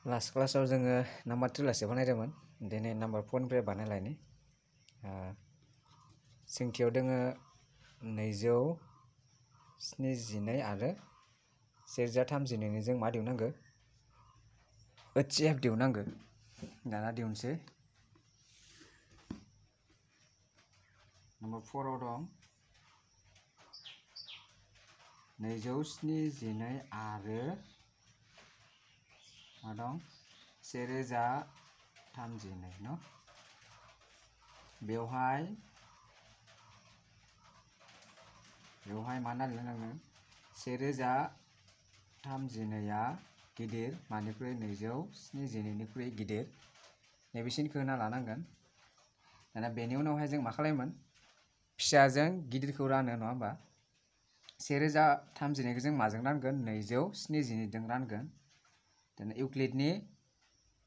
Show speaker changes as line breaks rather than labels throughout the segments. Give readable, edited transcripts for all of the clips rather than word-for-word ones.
Last classआव जोङो number 3 लासे बानायदोंमोन दिनै नाम्बार 4 निफ्राय बानायलायनि सोंथियाव दोङो 272 आरो 1032 जों मा दिहुननांगो HCF दिहुननांगो दाना दिहुनसै नाम्बार 4 आव दं 272 आरो मा दं 1032 न बेवहाय मा नागिरनांगोन 1032 आ गिदिर मानिख्रुइ 272 निख्रुइ गिदिर नैबेसिनखौ होना लानांगोन दाना बेनि उनावहाय जों मा खालामोन फिसाजों गिदिरखौ रानो नङा होमबा 1032 खौ जों माजों रानगोन 272 जों रानगोन दाना इउक्लिडनि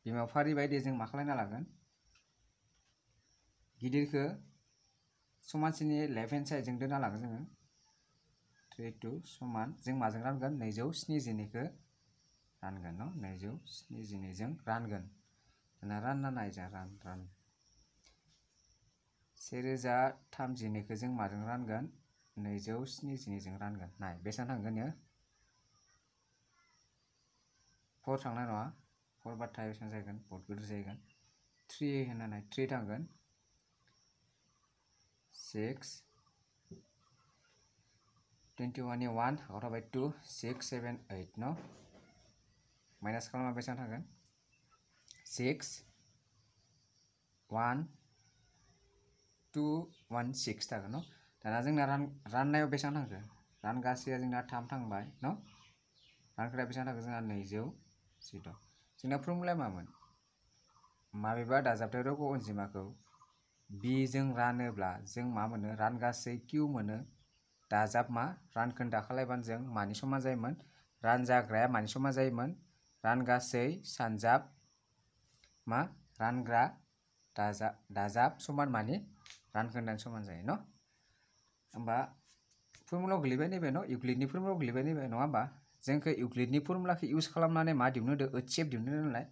बिमाफारि बायदि जों मा खालामना लागोन गिदिरखौ समानसिनि लेफ्ट हेन्ड साइड जों दोनना लागोन जोङो 3 2 समान जों माजों रानगोन 272 खौ रानगोन न 272 जों रानगोन दाना रानना नाय जा रान 1032 खौ जों माजों रानगोन 272 जों रानगोन नाय बेसेबां थांगोन यो 4 थांनाय नङा 4 बाथाय बेसेबां जागोन बहुत गिदिर जागोन 3 होननानै 3 थांगोन 6 21 नि 1 out of 2 6 7 8 no माइनास खालामबा बेसेबां थांगोन 6 1 2 1 6 थागोन न दाना जोंना राननायाव बेसेबां थांखो रानगासेया जोंना 3 थांबाय न रानग्राया बेसेबां थांखो जोंना 272 जोंना फर्मुलाया मामोन माबेबा दाजाबथाय रग' अनजिमाखौ b जों रानोब्ला जों मा मोनो रानगासै q मोनो दाजाब मा रानखोन्दा खालायबानो जों मानि समान जायोमोन रानजाग्राया मानि समान जायोमोन रानगासै सानजाब मा रानग्रा दाजाब समान मानि रानखोन्दानि समान जायो न होमबा फर्मुलायाव गोलैबाय नैबे न इउक्लिडनि फर्मुलायाव गोलैबाय नैबे नङा होमबा जोंखौ इउक्लिडनि फर्मुलाखौ इउज खालामनानै मा दिहुननो HCF दिहुननो नालाय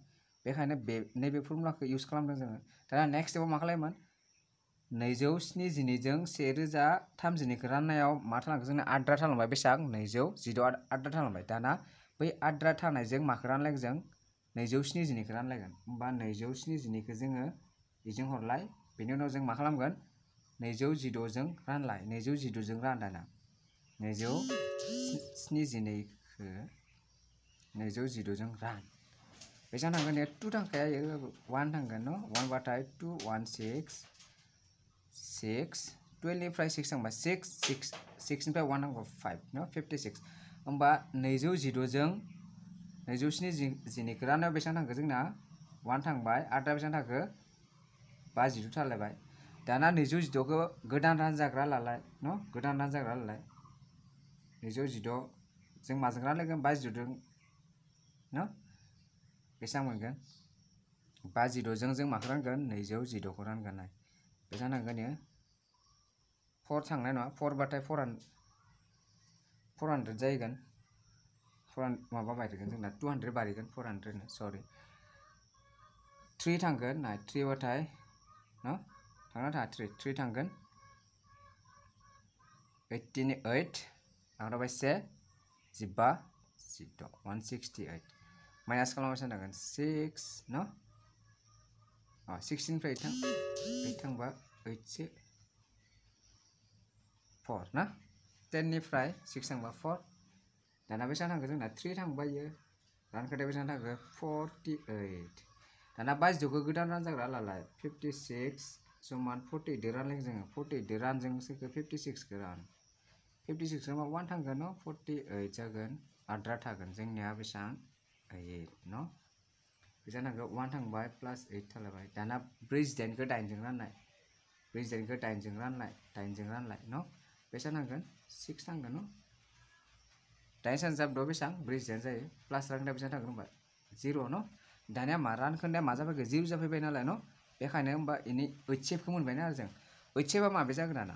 बेखायनो नैबे फर्मुलाखौ इउज खालामदों जोङो दाना नेक्स्ट स्टेपआव मा खालामोन 272 जों 1032 खौ राननायाव मा थालांखो जोंना आद्रा थालांबाय बेसेबां 272 आद्रा थालांबाय दाना बै आद्रा थानायजों माखौ रानलायगोन जों 272 खौ रानलायगोन होमबा 272 खौ जोङो बेजों हरलाय बेनि उनाव जों मा खालामगोन 272 जों रानलाय 272 जों रान दाना 272 खौ 272 जों रान बेसेबां थांगोन 2 थांखाया 1 थांगोन न 1 बाथाय 2 1 6 12 निफ्राय 6 थांबा 6 निफ्राय 1 थांबा 5 न 56 होमबा 272 जों 272 खौ राननायाव बेसेबां थांखो जोंना 1 थांबाय आद्रा बेसेबां थांखो 52 थालायबाय दाना 272 खौ गोदान रानजाग्रा लालाय न गोदान रानजाग्रा लालाय 272 जों माजों रानलायगोन 52 जों न बेसेबां मोनगोन 52 जों माखौ रानगोन 272 खौ रानगोन नाय बेसेबां थांगोन यो 4 थांनाय नङा 4 बाथाय 400 जाहैगोन 400 माबा बायगोन जोंना 200 बारगोन 400 सरि 3 थांगोन नाय 3 बाथाय न थांना थाङा 3 थांगोन 80 नि 8 आरो बाय 1 15 168 माइनास खालामबा बेसेबां थांगोन 6 न 16 निफ्राय 8 थांबा 8 से 4 ना 10 निफ्राय 6 थांबा 4 दाना बेसेबां थांखो जोंना 3 थांबाय यो रानखोन्दाया बेसेबां थांखो 48 दाना 52 खौ गोदान रानजाग्रा लालाय 56 समान 48 रानलायगोन जोङो 48 रानजों सोरखो 56 खौ रान 56 मा 1 थांगोन न 48 जागोन आद्रा थागोन जोंनिया बेसेबां 8 न बेसेबां थांखो 1 थांबाय प्लास 8 थालायबाय दाना 48 खौ 8 जों राननाय 48 खौ 8 जों रानलाय न बेसेबां थांगोन 6 थांगोन न 8 सानजाब द' बेसेबां 48 जायो प्लास रानखोन्दाया बेसेबां थांगोन होमबा 0 न दानिया मा रानखोन्दाया मा जाफैखो 0 जाफैबाय नालाय न बेखायनो होमबा इनि HCF खौ मोनबाय ना जों HCF आ माबे जागोन दाना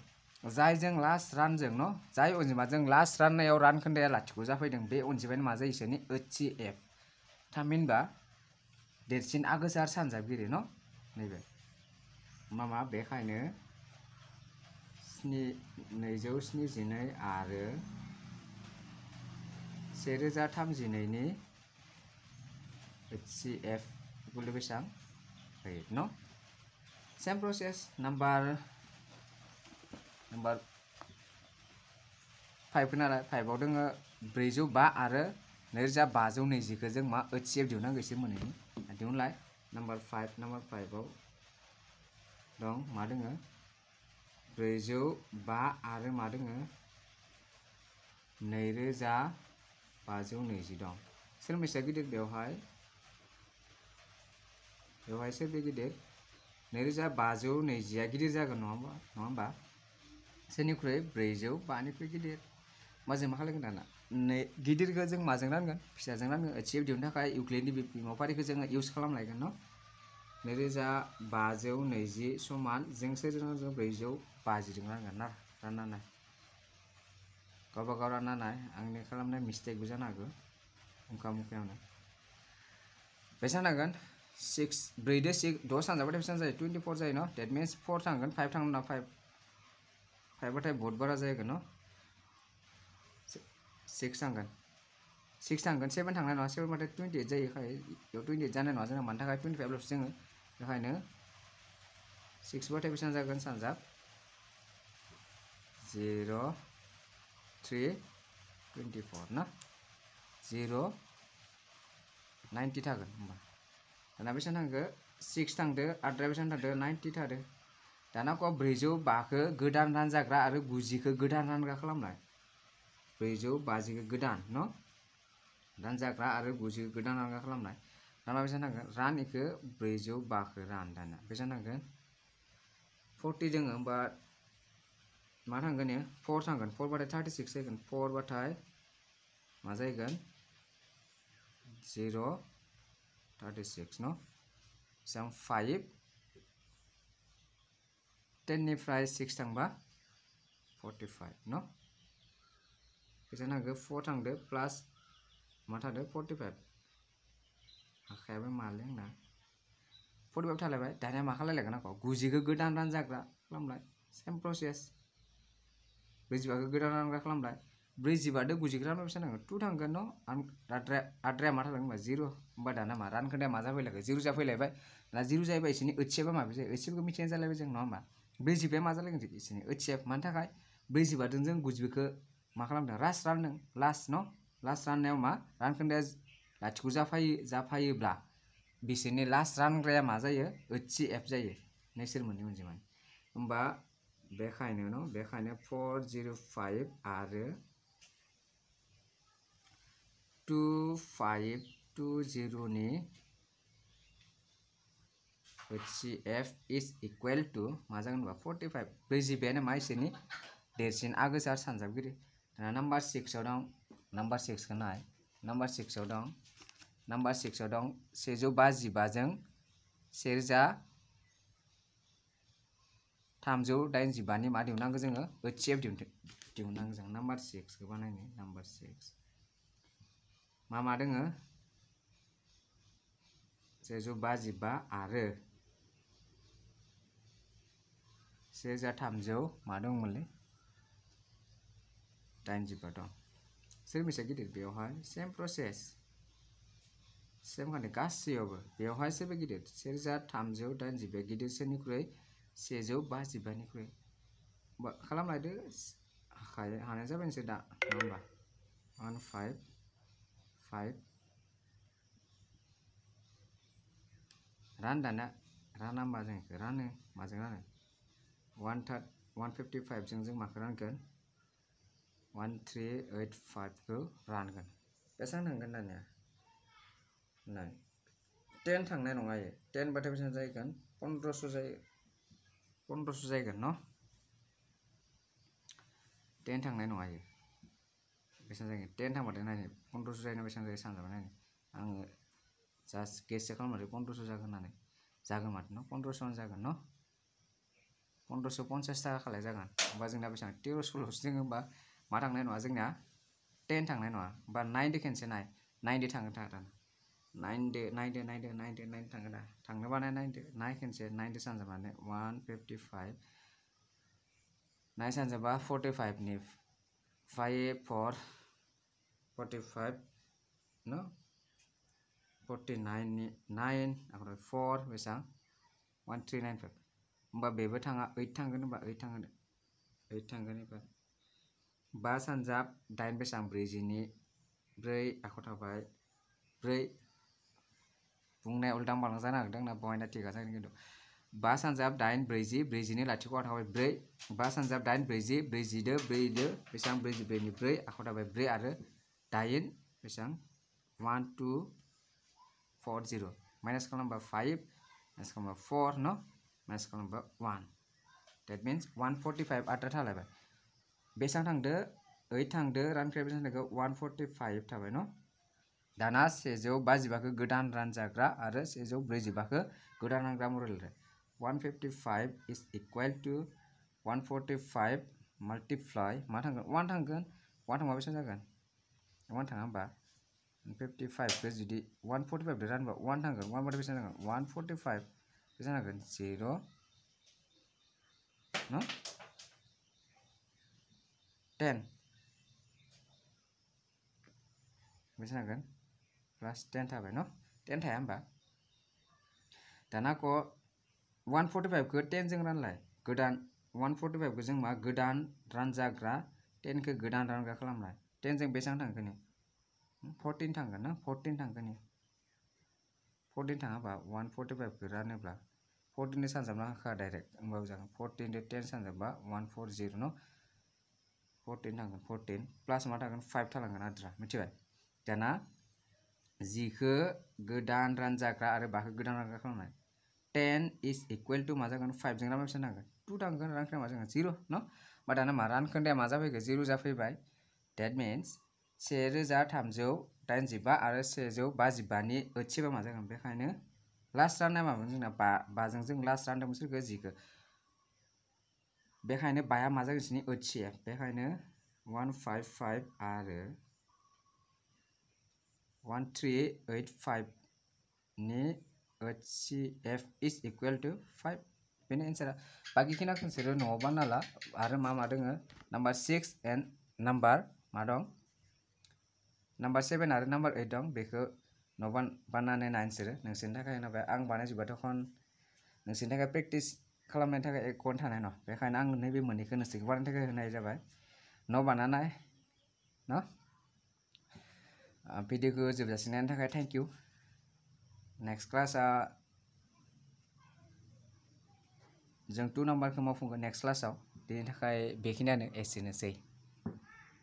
जायजों लास्ट रानजों न जाय अनजिमाजों लास्ट राननायाव रानखोन्दाया लाथिख' जाफैदों बे अनजिमायानो मा जायो इसोरनि HCF थामहिनबा देरसिन आगोसार सानजाबगिरि न नैबे मा बेखायनो 272 आरो 1032 नि HCF इकुवेल बेसां 8 न सेम प्रसेस नम्बर 5 नालाय 5 आव दोङो 405 आरो 2520 खौ जों मा HCF दिहुननांगौ एसे मोनैनि दिहुनलाय नम्बर 5 आव दं मा दोङो 405 आरो मा दोङो 2520 दं सोर बेसे गिदिर बेवहाय सोर बे गिदिर 2520 आ गिदिर जागोन नङा होमबा सोरनिख्रुइ 405 निख्रुइ गिदिर माजों मा खालामगोन दाना गिदिरखौ जों माजों रानगोन फिसाजों रानगोन HCF दिहुननो थाखाय इउक्लिडनि बिमाफारिखौ जोङो इउज खालामलायगोन न 2520 समान जों सोरजों 450 जों रानगोन ना राननानै गावबा गाव राननानै आंनि खालामनाय मिस्टेकबो जानो हागौ मुखायावनो बेसेबां नांगोन 6 4 दो 6 सानजाबाथाय बेसेबां जायो 24 जायो न डेट मिन्स 4 थांगोन 5 थांगोन ना 5 बाथाय बहुत बारा जागोन न 6 थांगोन 6 थांगोन 7 थांनाय नङा 7 बाथाय 28 जायो बेयाव 28 जानाय नङा जोंना मानि थाखाय 25 ल'सो जोङो बेखायनो 6 बाथाय बेसेबां जागोन सानजाब 0 3 24 ना 0 90 थागोन होमबा दाना बेसेबां थांखो 6 थांदो आद्राया बेसेबां थांदो 90 थादो दाना को 405 खौ गोदान रानजाग्रा आरो 90 खौ गोदान रानग्रा खालामनाय 450 खौ गोदान न रानजाग्रा आरो 90 खौ गोदान रानग्रा खालामनाय दाना बेसेबां थांगोन रान इखौ 405 खौ रान दाना बेसेबां थांगोन 40 दोङो होमबा मा थांगोन 4 थांगोन 4 बाथाय 36 जागोन 4 बाथाय मा जागोन 0 36 न बेसेबां 5 10 निफ्राय 6 थांबा 45 न बेसेबां थांगो 4 थांदो प्लास मा थादो 45 आखायाबो माले आंना 45 थालायबाय दानिया मा खालायलायगोन आंखौ 90 खौ गोदान रानजाग्रा खालामलाय सेम प्रसेस 45 खौ गोदान रानग्रा खालामलाय 45 दो 90 खौ रानबा बेसेबां थांगोन 2 थांगोन न आद्राया मा थागोन होनबा 0 होमबा दाना मा रानखोन्दाया मा जाफैलायबाय 0 जाफैलायबाय दाना 0 जायोबा इसोरनि HCF आ माबे जायो HCF खौ मिथिनाय जालायबाय जों नङा होमबा 45 मा जालायगोन इसोरनि HCF मानि थाखाय 45 जों 90 खौ मा खालामदों लास्ट रानदों लास्ट न लास्ट राननायाव मा रानखोन्दाया लाथिख' जाफायोब्ला बिसोरनि लास्ट रानग्राया मा जायो HCF जायो नोंसोर मोननै अनजिमानि होमबा बेखायनो 405 आरो 2520 नि HCF is equal to मा जागोन होनबा 45 45 मा इसोरनि देरसिन आगोसार सानजाबगिरि दाना नम्बर 6 आव दं नम्बर 6 खौ नाय नम्बर 6 आव दं 155 जों 1385 नि मा दिहुननांगौ जोङो HCF दिहुननांगौ जों नम्बर 6 खौ बानायनो नम्बर 6 मा दोङो 155 आरो 1300 मा दंमोनलै 85 दं सोर बेसे गिदिर बेवहाय सेम प्रसेस सेम खान्थि गासैयावबो बेवहाय सोरबा गिदिर 1385 गिदिर सोरनिख्रुइ 155 निख्रुइ खालामलायदो हानाय जाबाय नोंसोर दा नङा होमबा 155 रान दाना राना होमबा जों इखौ रानो माजों रानो 155 जों माखौ रानगोन 1385 खौ रानगोन बेसेबां थांगोन दानिया नाय 10 थांनाय नङा 10 बाथाय बेसेबां जागोन 1500 जायो 1500 जागोन न 10 थांनाय नङा बेसेबां जागोन 10 थांबाथाय नाय 1500 जायो ना बेसेबां जायो सानजाबाय नाय आङो जास्ट गेस खालामनानै 1500 जागोन होननानै जागोन माथो न 1500 जागोन न 1550 थाखा खालाय जागोन होमबा जोंना बेसेबां 1300 ल'सो दोङो होमबा मा थांनाय नङा जोंना 10 थांनाय नङा होमबा 9 दो खेनसे नाय 9 दो थांगोन नायदो थांगोन ना थांनोबा नायदो नाय खेनसे नायदो सानजाबानो 155 नाय सानजाबा 45 नि 5 4 45 no 49 नि 9 आरो 4 बेसां 1395 होमबा बेबो थाङा 8 थांगोन होमबा 8 थांगोन 8 थांगोन एबार 5 सानजाब 8 बेसां 40 नि 4 आखाव थाबाय 4 बुंनाय उल्टां बालां जानो हागोन ना बहायना थिगा जागोन खिन्थु 5 सानजाब 8 40 40 नि लाथिख'आव थाबाय 4 5 सानजाब 8 40 40 दो 4 दो बेसां 44 नि 4 आखाव थाबाय 4 आरो 8 बेसां 1 2 4 0 माइनास खालामबा 5 माइनास खालामबा 4 no माइनास खालामबा 1 that means 145 आद्रा थालायबाय बेसां थांदो 8 थांदो रानख्राया बेसां थांदो 145 थाबाय न दाना 155 खौ गोदान रानजाग्रा आरो 145 खौ गोदान रानग्रा महरै लिरदो 155 is equal to 145 multiply मा थांगोन 1 थांगोन 1 थांबा बेसां जागोन 1 थाङा होमबा 55 खौ जुदि 145 दो रानबा 1 थांगोन 1 बाथाय बेसां जागोन 145 बेसां जागोन 0 no 10 बेसां जागोन प्लस 10 थाबाय न 10 थाया होमबा दाना को 145 खौ 10 जों रानलाय गोदान 145 खौ जों मा गोदान रानजाग्रा 10 खौ गोदान रानग्रा खालामलाय 10 जों बेसां थांगोन 14 थांगोन ना 14 थांगोन 14 थाङाबा 145 खौ रानोब्ला 14 नि सानजाबना होखा डाइरेक्ट होमबाबो जागोन 14 दो 10 सानजाबा 140 न 14 थांगोन 14 प्लस मा थागोन 5 थालांगोन आद्रा मिथिबाय दाना जिखौ गोदान रानजाग्रा आरो बाखौ गोदान रानग्रा खालामनाय 10 is equal to मा जागोन 5 जों रानबा बेसां थांगोन 2 थांगोन रानख्राया मा जागोन 0 न बा दाना मा रानखोन्दाया मा जाफैगोन 0 जाफैबाय that means 1385 आरो 155 नि ओथिबा मा जागोन बेखायनो लास्ट राननाय मामोन जोंना 5 जों लास्ट रानदोंमोन सोरखौ जिखौ बेखायनो 5 आ मा जागोन बिसोरनि ओथिया बेखायनो 155 आरो 1385 नि HCF is equal to 5 बेनो एन्सारा बाकी खिनिखौ नोंसोरो न'आव बानायना ला आरो मा दोङो नाम्बार 6 एन्ड नाम्बार मा दं नाम्बार 7 आरो नाम्बार 8 दं बेखौ न' बानायनानै नाय नोंसोरनि थाखाय होनाबाय आं बानायजोब्बाथ' नोंसोरनि थाखाय प्रेक्टिस खालामनायनि थाखाय 1 घन्टा थानाय न बेखायनो आं नैबे मोननैखौ नोंसोरखौ बानायनो थाखाय होनाय जाबाय न' बानायनाय न भिडिअखौ जोबजासिम नायनो थाखाय थेंक इउ नेक्स्ट क्लासा जों 2 नाम्बारखौ मावफुंगोन नेक्स्ट क्लासाव बेनि थाखाय बेखिनियानो एसेनोसै